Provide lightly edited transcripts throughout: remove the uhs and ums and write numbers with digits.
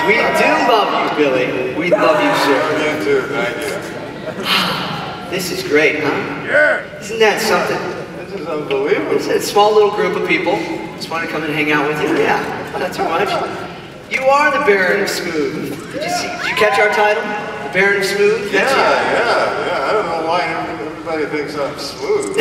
We do love you, Billy. We love you, sir. You too, thank you. This is great, huh? Yeah. Isn't that something? This is unbelievable. It's a small little group of people. Just want to come and hang out with you. Yeah, not too much. You are the Baron of Smooth. Did you catch our title? The Baron of Smooth? Yeah. I don't know why everybody thinks I'm smooth.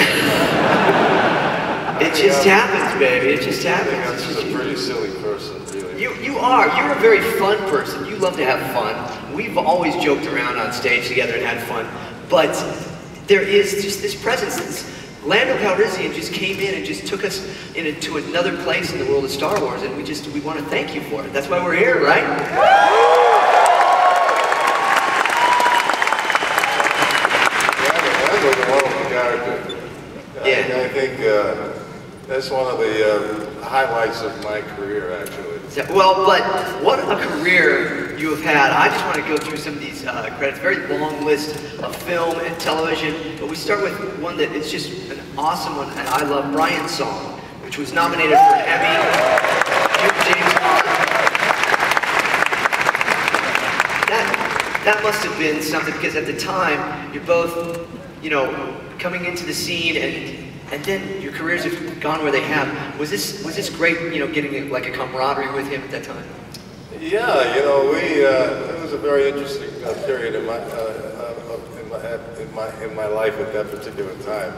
It just happens, baby. It just happens. I'm just a pretty silly person, really. You are. You're a very fun person. You love to have fun. We've always joked around on stage together and had fun. But there is just this presence. Lando Calrissian just came in and just took us into another place in the world of Star Wars, and we want to thank you for it. That's why we're here, right? Lando's a wonderful character. Yeah. I think that's one of the highlights of my career, actually. Well, but what a career you have had. I just want to go through some of these credits. Very long list of film and television, but we start with one that is just an awesome one, and I love, Brian's Song, which was nominated for an Emmy. James Bond. That must have been something, because at the time, you're both, you know, coming into the scene, and then your careers have gone where they have. Was this great, you know, getting like a camaraderie with him at that time? Yeah, you know, it was a very interesting period in my life at that particular time.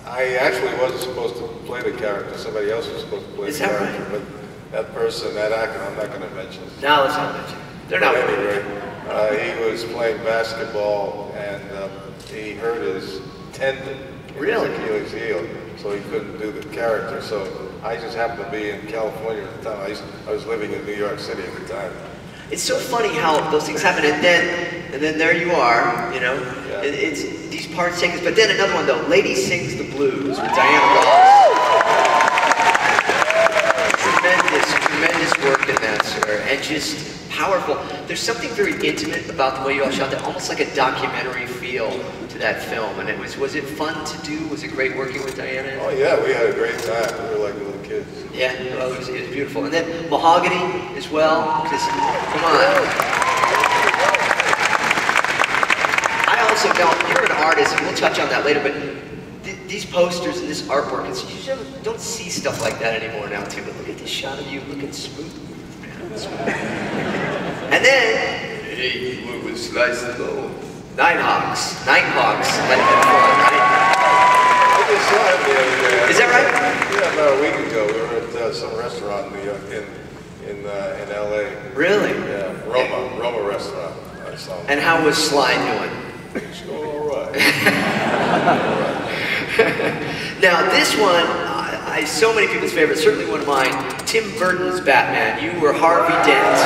I actually wasn't supposed to play the character. Somebody else was supposed to play the character. Right? But that person, that actor, I'm not going to mention. No, let's not mention. They're not. Anyway, he was playing basketball and he hurt his tendon. Really? His Achilles heel, so he couldn't do the character. So I just happened to be in California at the time. I was living in New York City at the time. It's so funny how those things happen, and then there you are, you know. Yeah. It's these parts take us, but then another one though, Lady Sings the Blues with Diana Ross. Tremendous work in that, sir, and just powerful. There's something very intimate about the way you all shot that, almost like a documentary feel to that film. And was it fun to do? Was it great working with Diana? Oh yeah, we had a great time. We were like little kids. Yeah, well, it was beautiful. And then Mahogany as well. Just, come on. I also you're an artist, and we'll touch on that later, but these posters and this artwork, you don't see stuff like that anymore now too. But look at this shot of you looking smooth. And then, hey, we would slice it low. Nighthawks, letting them fly. I just saw him the other day. Is that right? Yeah, about a week ago. We were at some restaurant in New York, in LA. Really? Yeah, Roma restaurant. I saw him. And how was Sly doing? It's going all right. Now this one, so many people's favorite, certainly one of mine, Tim Burton's Batman. You were Harvey Dent.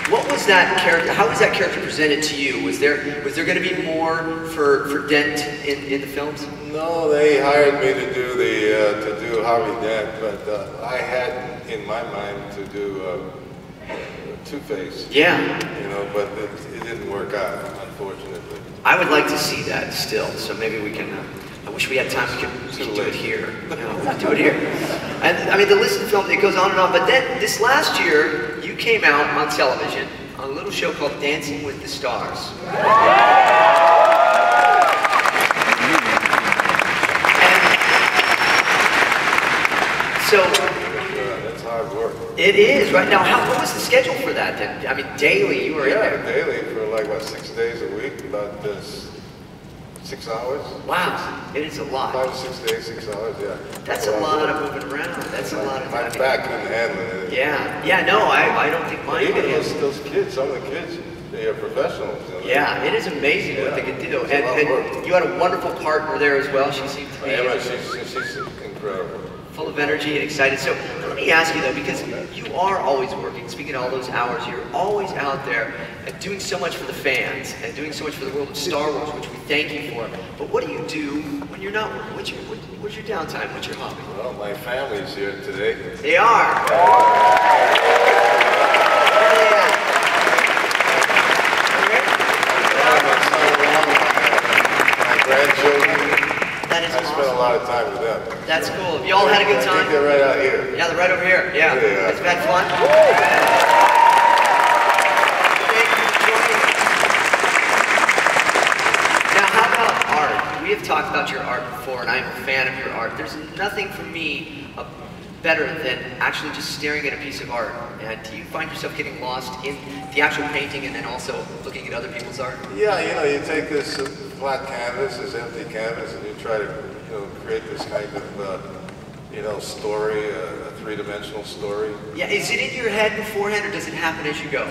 What was that character? How was that character presented to you? Was there going to be more for Dent in the films? No, they hired me to do Harvey Dent, but I had in my mind to do Two-Face. Yeah. You know, but it didn't work out, unfortunately. I would like to see that still, so maybe we can. I wish we had time. We could do it here. No, we'll do it here. And I mean, the list of films, it goes on and on. But then this last year, you came out on television on a little show called Dancing with the Stars. So. That's hard work. It is right now. What was the schedule for that then? I mean, daily you were in there. Yeah, daily for like what, 6 days a week, about 6 hours. Wow, it is a lot. 5 or 6 days, 6 hours, yeah. That's a lot of moving around. That's a lot of time. My back couldn't handle it. Yeah, no, I don't think mine could handle it. Those kids, some of the kids, they are professionals. You know? Yeah, it is amazing what they can do. And you had a wonderful partner there as well. She seemed to be. Yeah, she's incredible. Full of energy and excited. So let me ask you though, because you are always working, speaking of all those hours, you're always out there and doing so much for the fans and doing so much for the world of Star Wars, which we thank you for. But what do you do when you're not working? What's your downtime? What's your hobby? Well, my family's here today. They are. My grandchildren. lot of time with them. That's cool. You all had a good time? I think they're right out here. Yeah, they're right over here. Yeah. Yeah. It's been fun. Now, how about art? We have talked about your art before, and I'm a fan of your art. There's nothing for me better than actually just staring at a piece of art. And do you find yourself getting lost in the actual painting and then also looking at other people's art? Yeah, you know, you take this flat canvas, this empty canvas, and you try to, you know, create this kind of, you know, story, a three-dimensional story. Yeah, is it in your head beforehand, or does it happen as you go?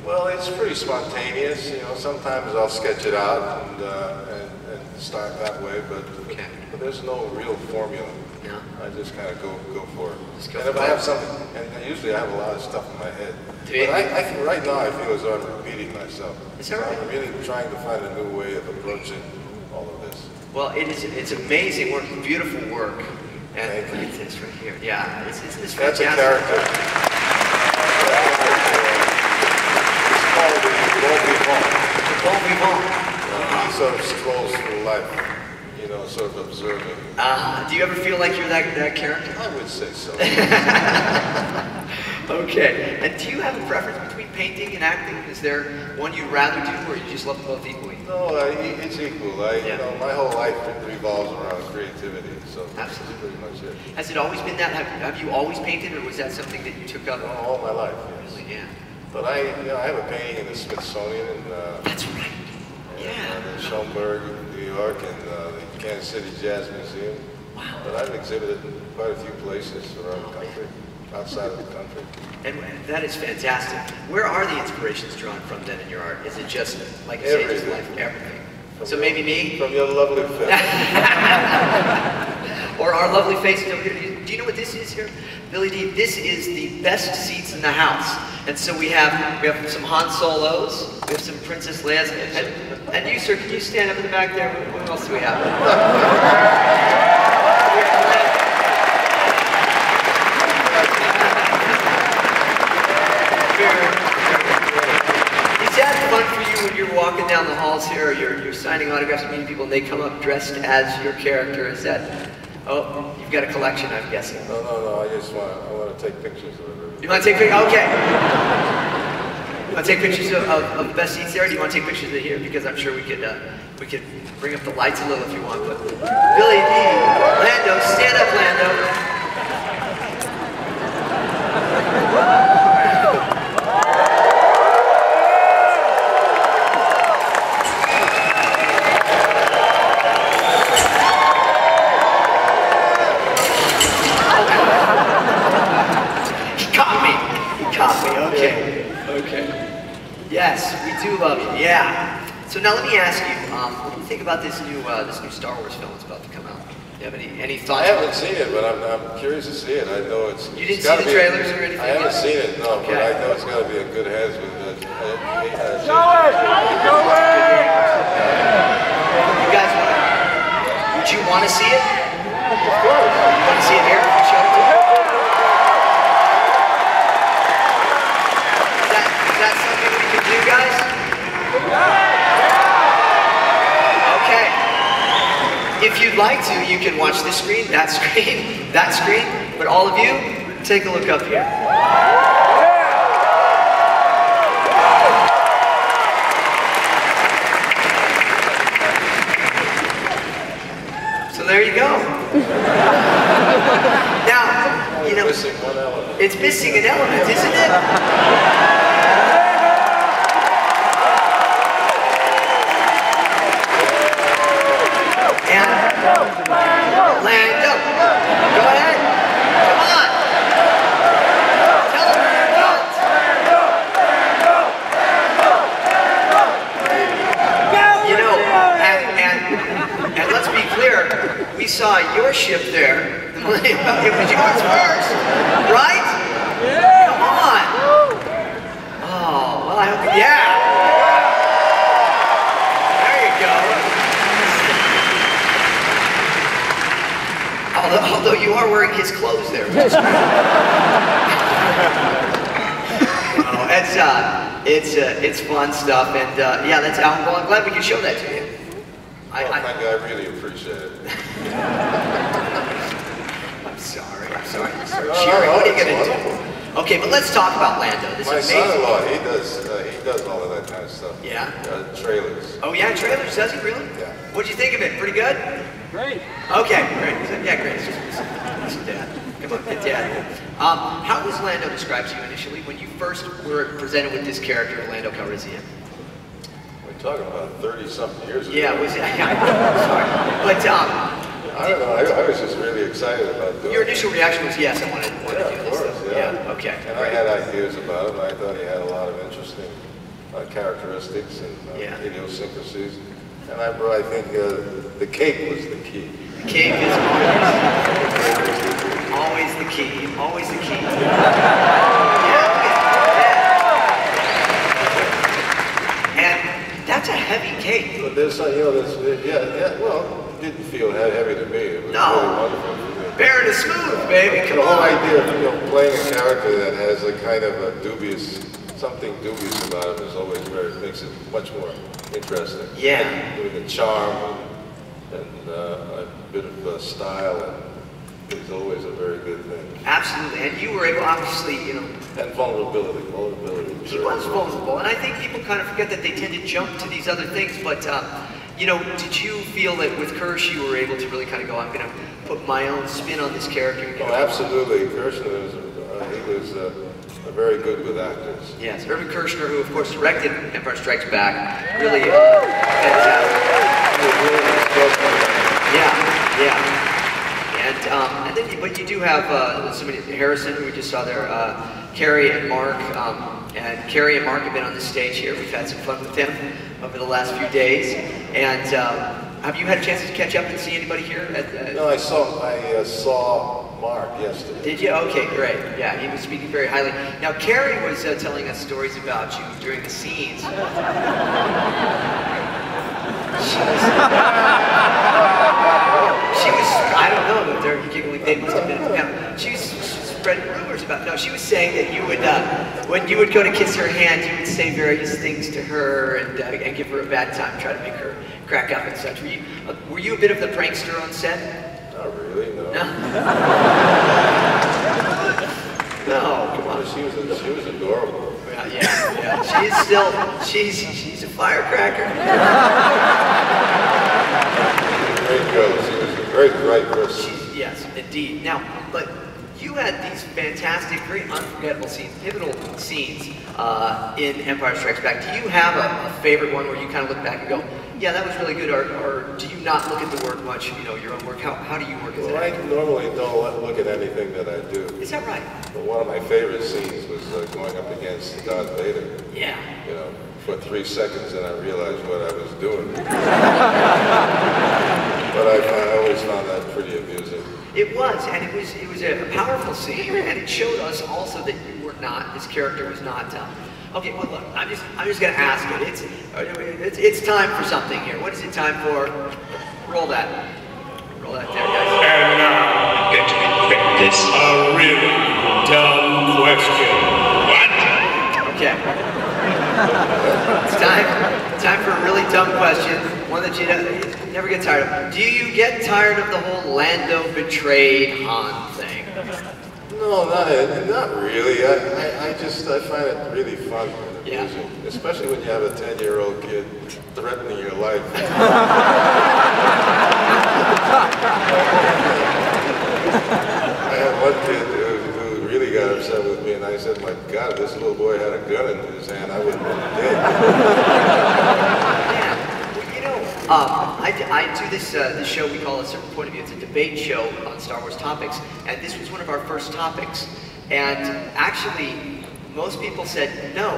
Well, it's pretty spontaneous. You know, sometimes I'll sketch it out and start that way, but there's no real formula. No. I just kind of go for it. And if I have something, and usually I have a lot of stuff in my head. But right now I feel as though I'm repeating myself. Is that right? I'm really trying to find a new way of approaching all of this. Well, it's amazing work, beautiful work. And look at this right here. Yeah, it's fantastic. That's a character. It's called the Bon Vivant. The Bon Vivant. He sort of strolls through life, you know, sort of observing. Do you ever feel like you're that character? I would say so. Okay. And do you have a preference between painting and acting? Is there one you'd rather do, or you just love them both equally? No, it's equal. You know, my whole life revolves around creativity, so that's pretty much it. Has it always been that? Have you always painted, or was that something that you took up? All my life, yes. Really, yeah. But I have a painting in the Smithsonian in that's right. in Schaumburg, New York, and the Kansas City Jazz Museum. Wow. But I've exhibited in quite a few places around the country, outside of the country. And that is fantastic. Where are the inspirations drawn from then in your art? Is it just, like you say, just life, everything? So maybe me? From your lovely face. Or our lovely faces over here. Do you know what this is here? Billy D, this is the best seats in the house. And so we have some Han Solos, we have some Princess Leia's, and you, sir, can you stand up in the back there? What else do we have? Is that fun for you when you're walking down the halls here, or you're signing autographs and meeting people, and they come up dressed as your character? Is that, oh, you've got a collection, I'm guessing. No, I want to take pictures of it. You want to take pictures? Okay. You want to take pictures of the best seats there, or do you want to take pictures of here? Because I'm sure we could bring up the lights a little if you want. But Billy D, Lando, stand up, Lando. Yes, we do love you. Yeah. So now let me ask you, what do you think about this new Star Wars film that's about to come out? Do you have any thoughts? I haven't seen it, but I'm curious to see it. I know it's. You didn't see the trailers or anything? I haven't seen it, no, but I know it's got to be in good hands with. Show it! Show it! You guys would you want to see it? Of course. You want to see it here? Show it to you. Is that something we can do, guys? Okay. If you'd like to, you can watch this screen, that screen, but all of you, take a look up here. So there you go. Now, you know, it's missing an element, isn't it? Lando, go ahead. Come on. Tell them where you're going. You know, and let's be clear, we saw your ship there. It was yours first, right? Yeah. Come on. Oh, well, I hope, yeah. Although you are wearing his clothes there. It's fun stuff, and yeah, well, I'm glad we could show that to you. I thank you. I really appreciate it. I'm sorry. Cheering. What are you going to do? Okay, but let's talk about Lando. This My is amazing. son-in-law, he does all of that kind of stuff. Yeah? Trailers. Oh yeah, trailers, does he really? Yeah. What'd you think of it? Pretty good? Great. Okay, great. Yeah, great. Listen, Dad. Come on, get Dad. How was Lando described to you initially when you first were presented with this character, Lando Calrissian? We're talking about 30-something years ago. Yeah, was it? Sorry. But, I don't know, I was just really excited about doing it. your initial reaction was, yes, I wanted to do this. Of course, yeah. Okay, And great. I had ideas about him. I thought he had a lot of interesting characteristics and idiosyncrasies. And I think the cape was the key. The cape is always the key. Always the key. And that's a heavy cape. But there's, well, it didn't feel heavy to me. It was really wonderful for me. Bearing is smooth, baby. Come The whole on. idea of playing a character that has a kind of a something dubious about him is always makes it much more interesting. Yeah. With the charm and a bit of style is always a very good thing. Absolutely, and you were able, obviously, And vulnerability. he was vulnerable, and I think people kind of forget that they tend to jump to these other things, but, did you feel that with Kirsch you were able to really kind of go, I'm going to put my own spin on this character? Oh, absolutely. Kirshner was, he was very good with actors. Yes, Irvin Kershner, who of course directed Empire Strikes Back, really, and then, but you do have somebody, Harrison, who we just saw there, Carrie and Mark, and Carrie and Mark have been on the stage here. We've had some fun with them over the last few days, and have you had a chance to catch up and see anybody here? No, I saw Mark yesterday. Did you? Okay, great. Yeah, he was speaking very highly. Now, Carrie was telling us stories about you during the scenes. She was, I don't know, they're giggling, they must have been at the panel. She was spreading rumors about, no, she was saying that you would, when you would go to kiss her hand, you would say various things to her and give her a bad time, try to make her crack up and such. Were you a bit of the prankster on set? Not really, no. No, come on. She was adorable. Yeah. She's a firecracker. Great girl. She was a very bright person. Yes, indeed. Now, but you had these fantastic, very unforgettable scenes, pivotal scenes in Empire Strikes Back. Do you have a favorite one where you kind of look back and go, yeah, that was really good, or do you not look at the work much, your own work? How do you work as an actor? I normally don't look at anything that I do. Is that right? But one of my favorite scenes was going up against Darth Vader. Yeah. For 3 seconds, and I realized what I was doing. But I always found that pretty amusing. It was, and it was a powerful scene, and it showed us also that you were not, this character was not. Okay, well look, I'm just gonna ask it. It's time for something here. What is it time for? Roll that there, guys. And now, this a really dumb question. What? Okay. It's time for a really dumb question. One that you never get tired of. Do you get tired of the whole Lando betrayed Han thing? No, not really. I find it really fun and amusing, especially when you have a 10-year-old kid threatening your life. I had one kid who really got upset with me, and I said, my God, if this little boy had a gun in his hand, I would have been dead. I do this show we call A Certain Point of View. It's a debate show on Star Wars topics, and this was one of our first topics. And actually, most people said, no,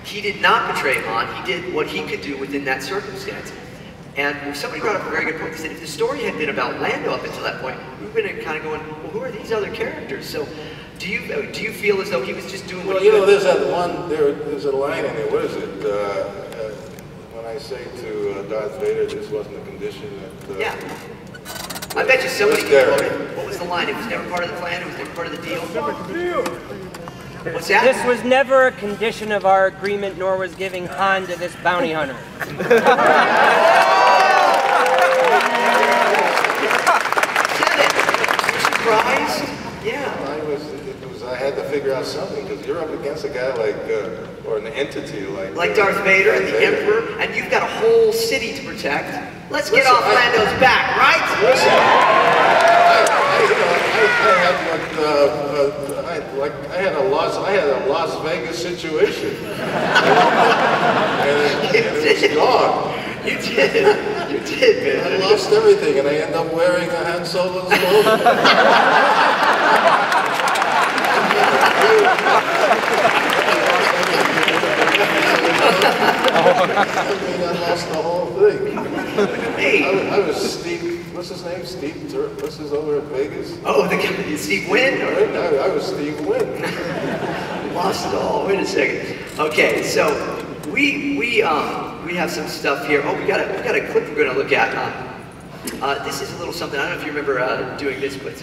he did not betray Han. He did what he could do within that circumstance. And somebody brought up a very good point. They said if the story had been about Lando up until that point, we've been kind of going, well, who are these other characters? So, do you feel as though he was just doing what he could? There's that one. There's a line in there. What is it? When I say to Darth Vader, this wasn't a condition that. Yeah. I bet you somebody can quote it. What was the line? It was never part of the plan. It was never part of the deal. What's that? This was never a condition of our agreement, nor was giving Han to this bounty hunter. entity like Darth Vader and the Emperor, and you've got a whole city to protect. Let's get off Lando's back, right? Listen, I had a Las Vegas situation, and it was gone. You did, man. I lost everything, and I ended up wearing a Han Solo's clothes. I lost the whole thing. Hey. I was Steve, what's his name? Steve what's his over at Vegas? Oh, the guy, Steve Wynn? I was Steve Wynn. Lost it all. Wait a second. Okay, so we have some stuff here. Oh, we got a clip we're going to look at. This is a little something. I don't know if you remember doing this, but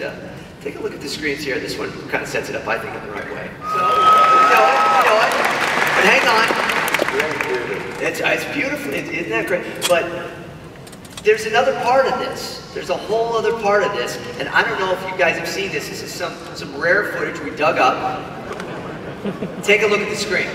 take a look at the screens here. This one kind of sets it up, I think, in the right way. So, you know it. But hang on. It's beautiful. Isn't that great? But there's another part of this. There's a whole other part of this, and I don't know if you guys have seen this. This is some rare footage we dug up. Take a look at the screen.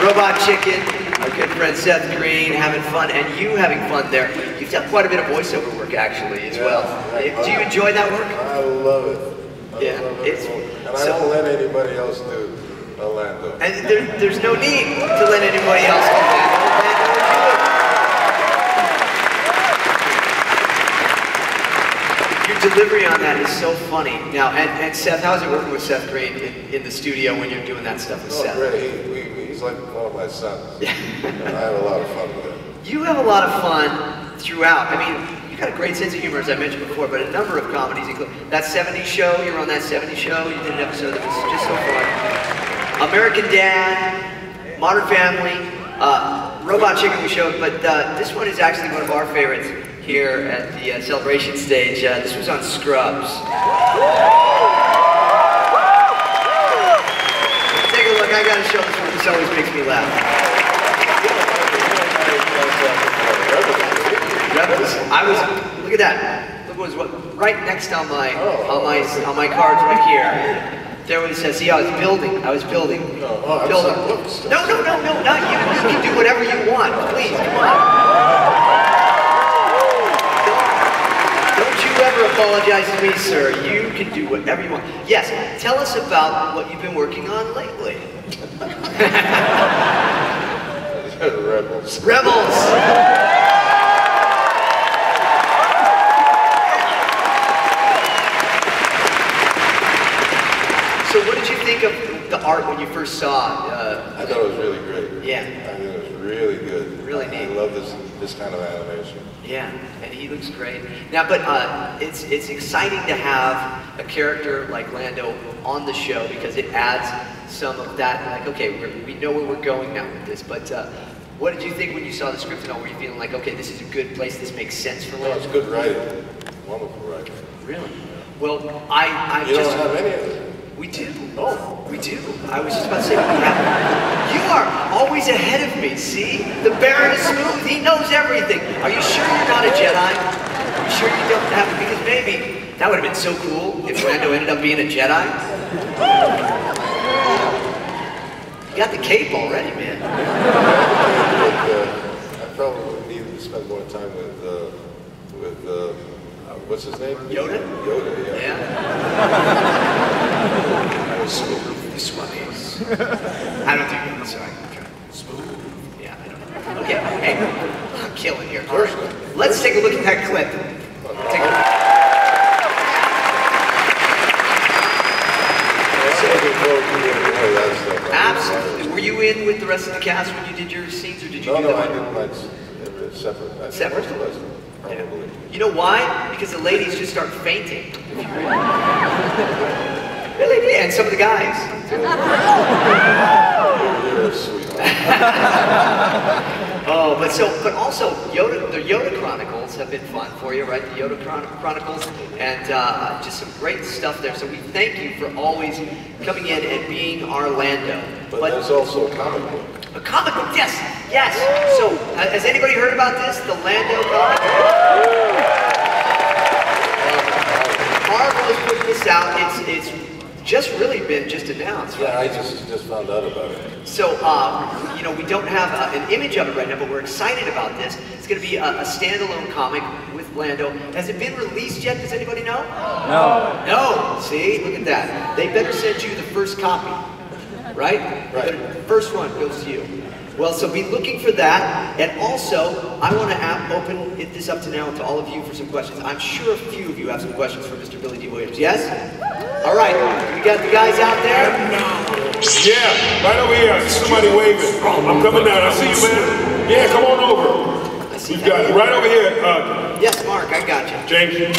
Robot Chicken, our good friend Seth Green, having fun, and you having fun there. You've done quite a bit of voiceover work actually as well. Do you enjoy that work? I love it. I won't let anybody else do Orlando. And there's no need to let anybody else do that. Your delivery on that is so funny. Now, and Seth, how's it working with Seth Green in the studio when you're doing that stuff with Seth? Great. He's like one of my sons. And I have a lot of fun with him. You have a lot of fun throughout. I mean, you got a great sense of humor, as I mentioned before, but a number of comedies, including that 70s show. You were on that 70s show. You did an episode that was just so fun. American Dad, Modern Family, Robot Chicken we showed, but this one is actually one of our favorites here at the celebration stage. This was on Scrubs. Take a look. I got to show this one. This always makes me laugh. Rebels. Look at that. Look what was right next on my cards right here. There was see, I was building. Building. No, not you. You can do whatever you want. Please, come on. Don't you ever apologize to me, sir. You can do whatever you want. Yes, tell us about what you've been working on lately. Rebels. So what did you think of the art when you first saw it? I thought it was really great. Yeah. I think it was really good. Really neat. I love this kind of animation. Yeah, and he looks great. Now, but it's exciting to have a character like Lando on the show because it adds some of that, like, okay, we know where we're going now with this, but what did you think when you saw the script and all? Were you feeling like, okay, this is a good place, this makes sense for Lando? It's good writing. Wonderful writing. Really? Well, I You don't have any of it? We do. Oh. We do. I was just about to say we have. You are always ahead of me, see? The Baron is smooth. He knows everything. Are you sure you're not a Jedi? Are you sure you don't have, because maybe that would have been so cool if Lando ended up being a Jedi. You got the cape already, man. I probably needed to spend more time with what's his name? Yoda? Yoda, yeah. Smooth. Smooth. I don't do Yoda, sorry. Smooth. Yeah, I don't know. Okay, hey, I'm killing here. All right, let's take a look at that clip. Take a look. Absolutely. Were you in with the rest of the cast when you did your scenes, or did you do No, them? I did mine separate. Separate? Probably. You know why? Because the ladies just start fainting. Really did, and some of the guys. You're a sweetheart. Oh, but also the Yoda Chronicles have been fun for you, right? The Yoda Chronicles, and just some great stuff there. So we thank you for always coming in and being our Lando. But there's also a comic book. A comic book, yes. So, has anybody heard about this? The Lando comic book? Marvel is putting this out. It's just really been just announced, right? Yeah, I just found out about it. So, you know, we don't have an image of it right now, but we're excited about this. It's going to be a standalone comic with Lando. Has it been released yet? Does anybody know? No. No. See, look at that. They better send you the first copy, right? Right. The first one goes to you. Well, so be looking for that. And also, I want to open this up to now to all of you for some questions. I'm sure a few of you have some questions for Mr. Billy D. Williams. Yes? All right. We got the guys out there. Yeah, right over here. Somebody waving. I'm coming down. I see you, man. Yeah, come on over. I see We've got that. right over here. Yes, Mark, I got you. James,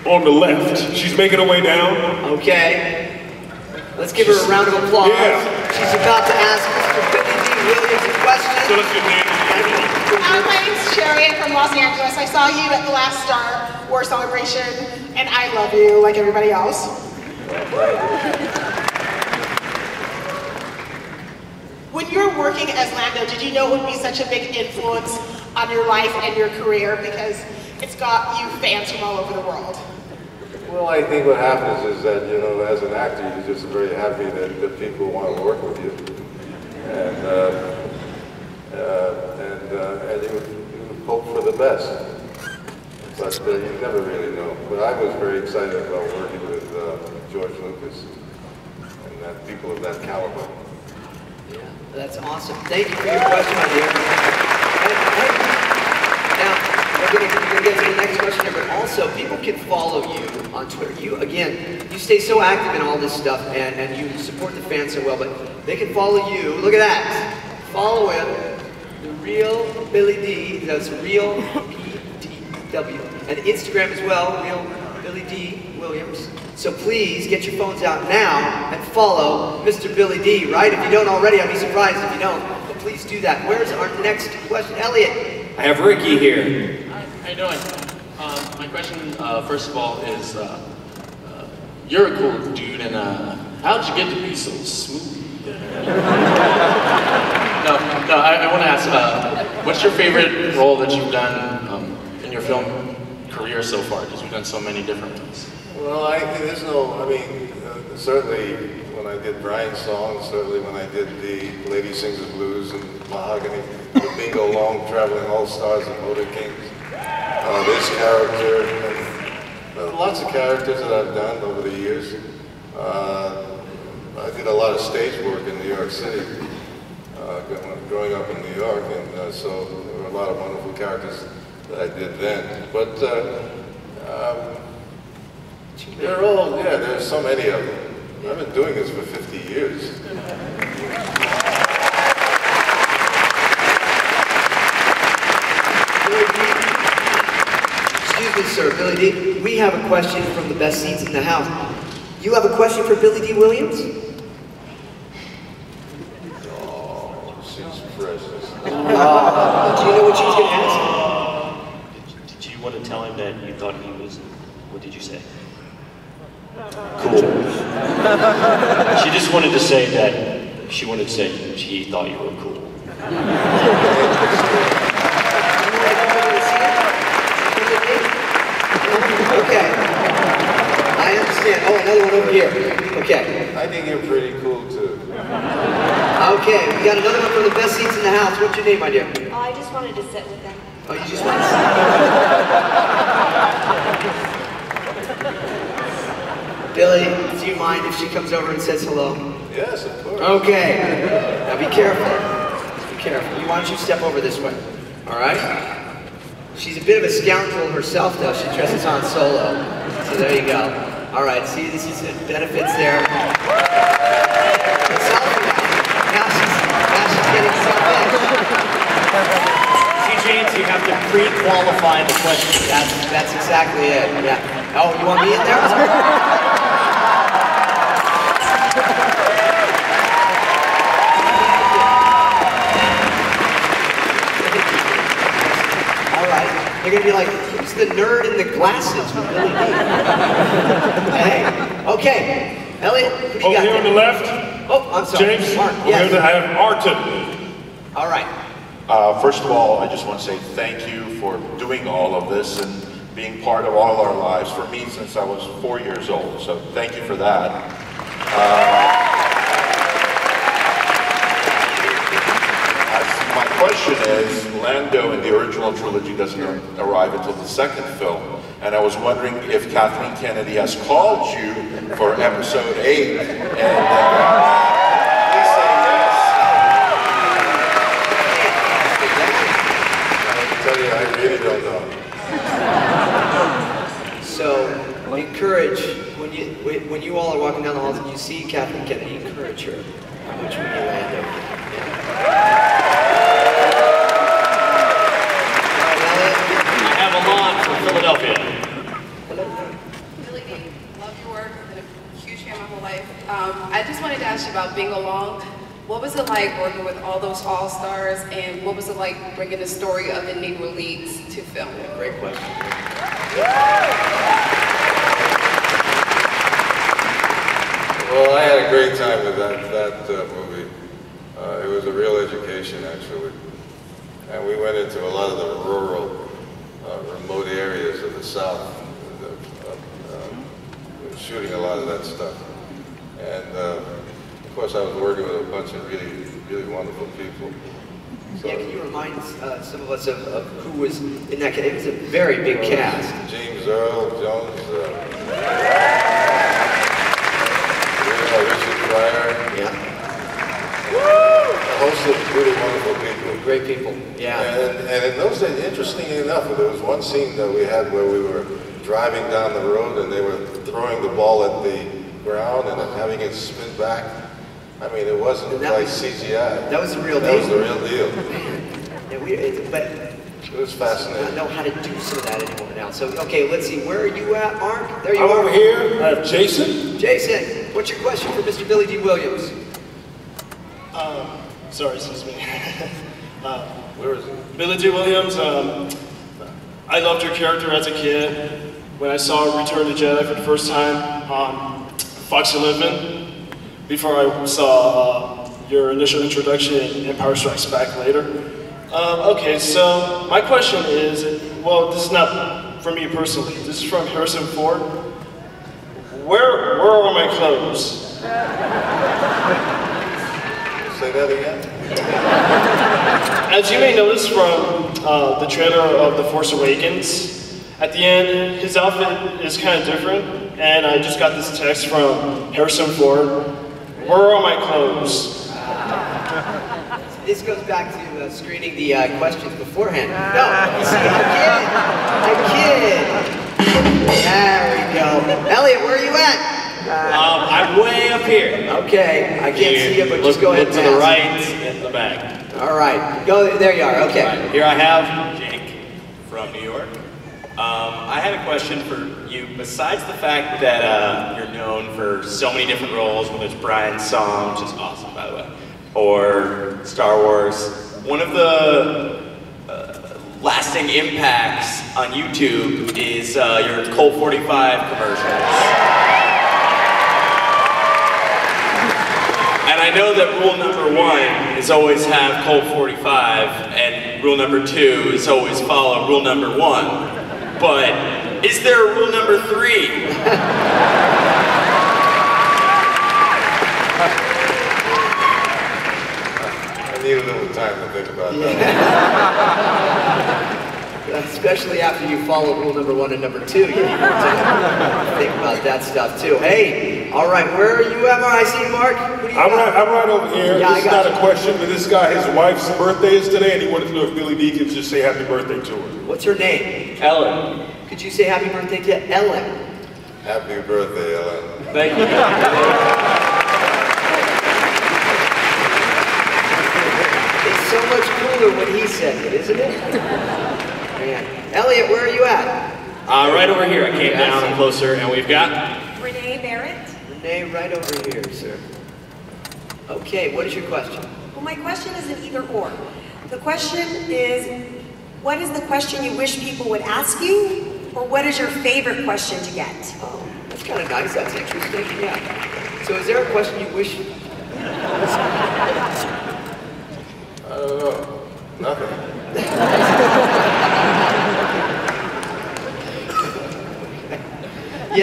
on the left. She's making her way down. Okay. Let's give her a round of applause. Yeah. She's about to ask Mr. Billy D. Williams a question. So let's get names. My name's Sherry. I'm from Los Angeles. I saw you at the last Star Wars celebration, and I love you like everybody else. When you were working as Lando, did you know it would be such a big influence on your life and your career? Because it's got you fans from all over the world. Well, I think what happens is that, you know, as an actor, you're just very happy that people want to work with you. And you hope for the best. But you never really know. But I was very excited about working with George Lucas and people of that caliber. Yeah, that's awesome. Thank you for your question, my dear. Now, we're going to get to the next question here, but also, people can follow you on Twitter. You, again, you stay so active in all this stuff, and you support the fans so well, but they can follow you. Look at that. Follow him. The Real Billy D. That's Real PDW. And Instagram as well, Real Billy D. Williams. So please get your phones out now and follow Mr. Billy D, right? If you don't already, I'll be surprised if you don't. But please do that. Where's our next question? Elliot. I have Ricky here. Hi, how you doing? My question, first of all, is you're a cool dude, and how'd you get to be so smooth? No, I want to ask, what's your favorite role that you've done in your film career so far? Because you've done so many different ones. Well, there's no, I mean, certainly when I did Brian's songs, certainly when I did the Lady Sings the Blues and Mahogany, the Bingo Long Traveling All-Stars and Motor Kings, this character, and lots of characters that I've done over the years. I did a lot of stage work in New York City, growing up in New York, and so there were a lot of wonderful characters that I did then. But they're all, yeah, there's so many of them. I've been doing this for 50 years. Excuse me, sir, Billy D. We have a question from the best seats in the house. You have a question for Billy D. Williams? Oh, she's precious. Do you know what she was going to ask? Did you want to tell him that you thought he was, what did you say? Cool. She just wanted to say that, she wanted to say she thought you were cool. Okay. I understand. Oh, another one over here. Okay. I think you're pretty cool too. Okay, we got another one from the best seats in the house. What's your name, my dear? Oh, I just wanted to sit with them. Oh, you just want to see? Billy, do you mind if she comes over and says hello? Yes, of course. Okay. Now be careful. Be careful. Why don't you step over this way? All right? She's a bit of a scoundrel herself, though. She dresses Han Solo. So there you go. All right. See, this is the benefits there. Now she's getting selfish. See, James, you have to pre-qualify the question. That's exactly it. Yeah. Oh, you want me in there? All right. They're gonna be like, who's the nerd in the glasses with Billy D? Hey. Okay. Elliot, what do you Over got here there? on the left, Oh, I'm sorry. James. Mark, Over yes. here I have Arton. All right. First of all, I just want to say thank you for doing all of this, and being part of all our lives, for me since I was 4 years old. So thank you for that. My question is, Lando in the original trilogy doesn't arrive until the second film, and I was wondering if Kathleen Kennedy has called you for episode 8, and please say yes. I tell you, I really don't know. So encourage, when you all are walking down the halls and you see Kathleen Kennedy, encourage her. How much would you Lando? Yeah. Philadelphia. Billy D, love your work. Been a huge fan my whole life. I just wanted to ask you about Bingo Long. What was it like working with all those all-stars, and what was it like bringing the story of the Negro Leagues to film? Great question. Well, I had a great time with that movie. It was a real education, actually. And we went into a lot of the rural, remote areas of the South, shooting a lot of that stuff. And of course I was working with a bunch of really, really wonderful people. So, yeah, can you remind some of us of who was in that cast? It was a very big cast. James Earl Jones, Richard Pryor. Yeah. A host of really wonderful people. Great people, yeah. And in those days, interestingly enough, there was one scene that we had where we were driving down the road and they were throwing the ball at the ground and then having it spin back. I mean, it wasn't like CGI. That was the real deal. That was the real deal. Yeah, but it was fascinating. I don't know how to do some of that anymore now. So, okay, let's see. Where are you at, Mark? There you I'm are. over here. I have Jason. Jason, what's your question for Mr. Billy D. Williams? Sorry, excuse me. Where is it? Billy D. Williams, I loved your character as a kid. When I saw Return to Jedi for the first time on Fox 11, before I saw your initial introduction in Empire Strikes Back later. Okay, so my question is, well, this is not for me personally. This is from Harrison Ford. Where are my clothes? Say that again? As you may notice from the trailer of The Force Awakens, at the end, his outfit is kind of different, and I just got this text from Harrison Ford. Where are my clothes? This goes back to screening the questions beforehand. No, you see, I kid. There we go. Elliot, where are you at? I'm way up here. Okay, I can't see you, but just go ahead and and to the pass. right in the back. All right, go. There you are. Okay. Right, here I have Jake from New York. I had a question for you. Besides the fact that you're known for so many different roles, whether it's Brian's song, which is awesome, by the way, or Star Wars, one of the lasting impacts on YouTube is your Colt 45 commercials. And I know that rule number 1 is always have Colt 45, and rule number 2 is always follow rule number 1. But is there a rule number 3? I need a little time to think about that. Especially after you follow rule number 1 and number 2, you need more time to think about that stuff too. Hey, all right, where are you at? I see Mark. I'm right over here. Yeah, this is not a question, but this guy, his wife's birthday is today, and he wanted to know if Billy D could just say happy birthday to her. What's her name? Ellen. Could you say happy birthday to Ellen? Happy birthday, Ellen. Thank you. It's so much cooler when he says it, isn't it? Man. Elliot, where are you at? Right over here. I came down closer, and we've got Renee Barrett. Renee, right over here, sir. Okay, what is your question? Well, my question is an either or. The question is, what is the question you wish people would ask you, or what is your favorite question to get? Oh, that's kind of nice. That's interesting. Yeah. So, is there a question you wish? I don't know. Nothing.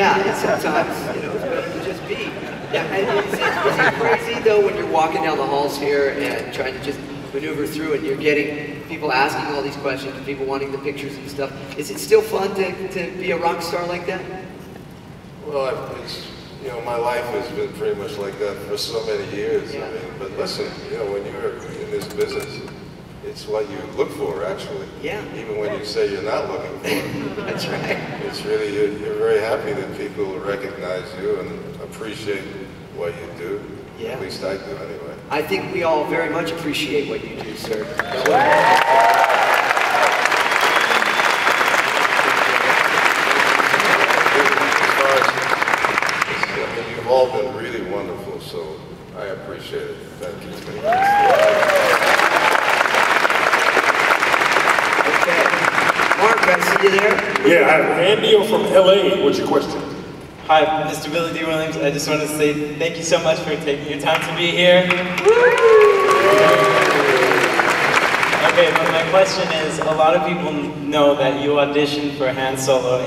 Yeah, and sometimes, you know, it's better to just be. Yeah, and is it crazy though when you're walking down the halls here and trying to just maneuver through and you're getting people asking all these questions and people wanting the pictures and stuff? Is it still fun to be a rock star like that? Well, it's, you know, my life has been pretty much like that for so many years. Yeah. I mean, but listen, you know, when you're in this business, it's what you look for, actually. Yeah. Even when you say you're not looking for it. That's right. It's really, you're very happy that people recognize you and appreciate what you do. Yeah. At least I do, anyway. I think we all very much appreciate what you do, sir. You've all been really wonderful, so I appreciate it. Thank you. Okay. Mark, I see you there. Yeah, I have Andy from LA. What's your question? Hi, Mr. Billy D. Williams. I just want to say thank you so much for taking your time to be here. Okay, but my question is, a lot of people know that you auditioned for Han Solo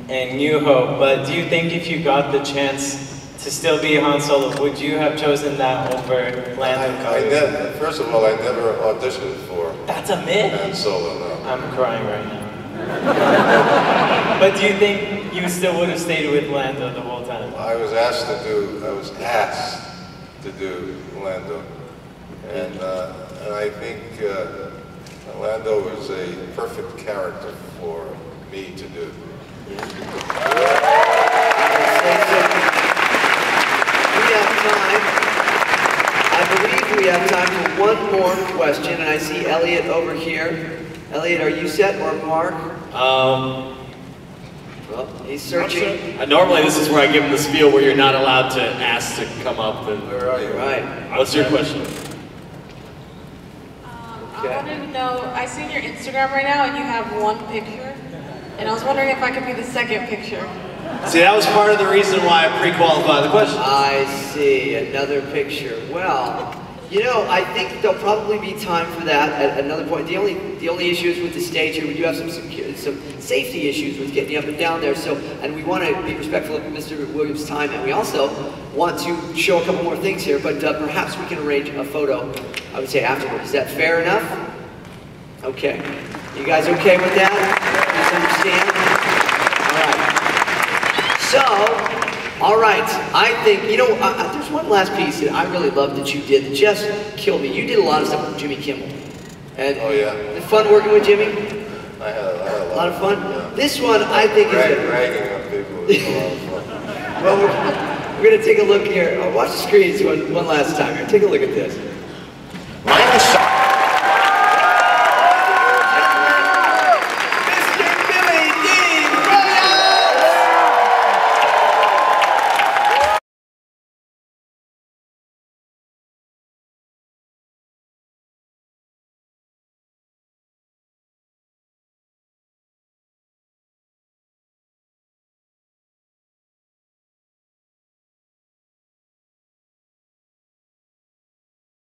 in New Hope, but do you think if you got the chance to still be Han Solo, would you have chosen that over Lando Calrissian? First of all, I never auditioned for That's a myth? Han Solo, no. I'm crying right now. But do you think you still would have stayed with Lando the whole time? I was asked to do Lando. And I think Lando was a perfect character for me to do. We have time. I believe we have time for one more question, and I see Elliot over here. Elliot, are you set, or Mark? Well, he's searching. Normally this is where I give him the spiel where you're not allowed to ask to come up. And, where are you? Right. What's your question? I wanted to know, I see your Instagram right now and you have one picture, and I was wondering if I could be the second picture. See, that was part of the reason why I pre-qualified the question. I see, another picture. Well, you know, I think there'll probably be time for that at another point. The only issue is with the stage here. We do have some safety issues with getting you up and down there. So, and we want to be respectful of Mr. Williams' time, and we also want to show a couple more things here. But perhaps we can arrange a photo, I would say, afterward. Is that fair enough? Okay. You guys okay with that? You understand? All right. So. All right, I think, you know, there's one last piece that I really love that you did that just killed me. You did a lot of stuff with Jimmy Kimmel. And oh, yeah. Was it fun working with Jimmy? I had a lot of fun? Yeah. This one, I think is bragging on people is a lot of fun. Well, we're going to take a look here. Watch the screens one last time here. Take a look at this.